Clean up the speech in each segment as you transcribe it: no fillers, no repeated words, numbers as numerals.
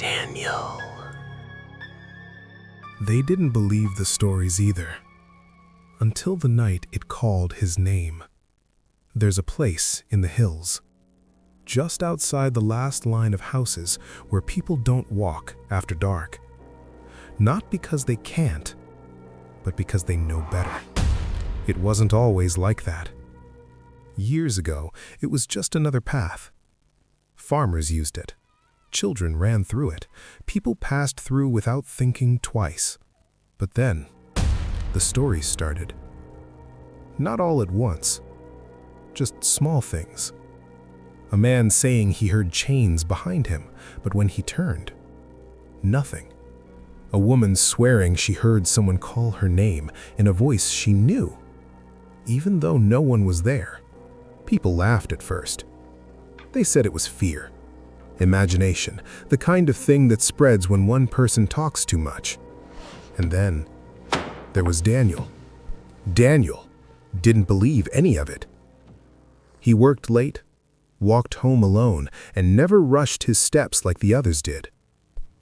Daniel. They didn't believe the stories either, until the night it called his name. There's a place in the hills, just outside the last line of houses where people don't walk after dark. Not because they can't, but because they know better. It wasn't always like that. Years ago, it was just another path. Farmers used it. Children ran through it. People passed through without thinking twice. But then, the stories started. Not all at once, just small things. A man saying he heard chains behind him, but when he turned, nothing. A woman swearing she heard someone call her name in a voice she knew, even though no one was there. People laughed at first. They said it was fear, imagination, the kind of thing that spreads when one person talks too much. And then, there was Daniel. Daniel didn't believe any of it. He worked late, walked home alone, and never rushed his steps like the others did.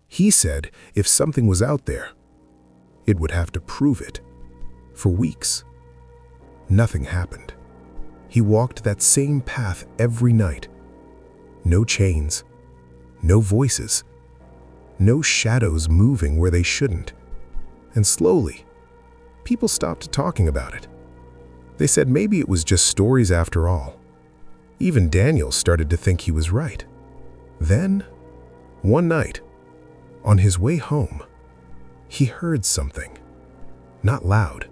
He said if something was out there, it would have to prove it. For weeks, nothing happened. He walked that same path every night. No chains, no voices, no shadows moving where they shouldn't. And slowly, people stopped talking about it. They said maybe it was just stories after all. Even Daniel started to think he was right. Then, one night, on his way home, he heard something. Not loud,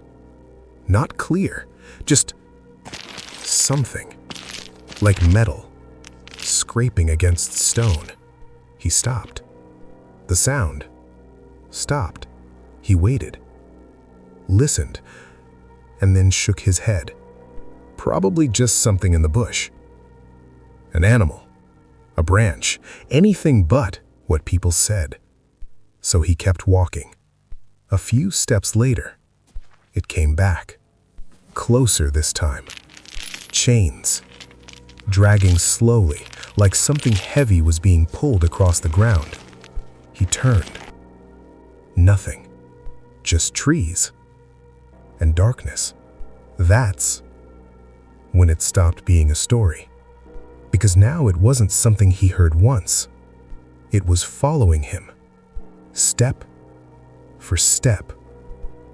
not clear, just something, like metal, scraping against stone. He stopped. The sound stopped. He waited, listened, and then shook his head. Probably just something in the bush. An animal, a branch, anything but what people said. So he kept walking. A few steps later, it came back. Closer this time. Chains, dragging slowly, like something heavy was being pulled across the ground. He turned. Nothing. Just trees. And darkness. That's when it stopped being a story. Because now it wasn't something he heard once. It was following him, step for step.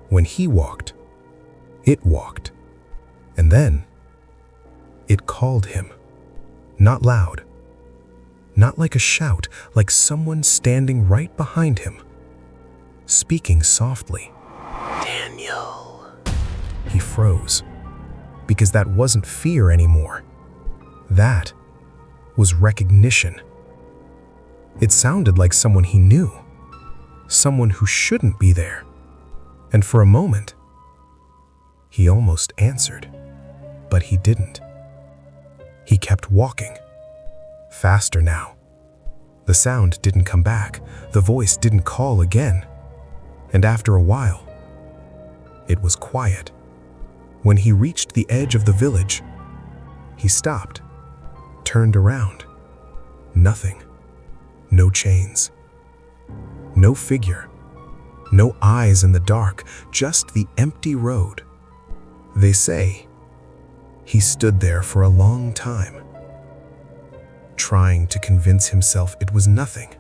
When he walked, it walked. And then, it called him. Not loud. Not like a shout, like someone standing right behind him, speaking softly. Daniel. He froze, because that wasn't fear anymore. That was recognition. It sounded like someone he knew, someone who shouldn't be there. And for a moment, he almost answered, but he didn't. He kept walking, faster now. The sound didn't come back, the voice didn't call again. And after a while, it was quiet. When he reached the edge of the village, he stopped, turned around. Nothing. No chains. No figure. No eyes in the dark, just the empty road. They say he stood there for a long time, trying to convince himself it was nothing.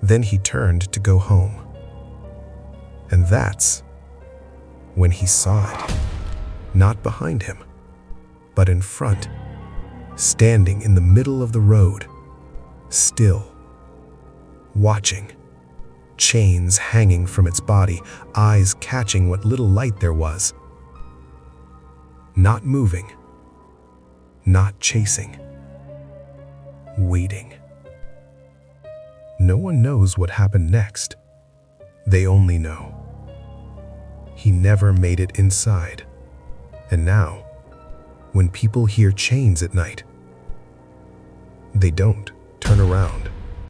Then he turned to go home. And that's when he saw it. Not behind him, but in front, standing in the middle of the road, still, watching, chains hanging from its body, eyes catching what little light there was. Not moving, not chasing, waiting. No one knows what happened next. They only know he never made it inside. And now, when people hear chains at night, they don't turn around.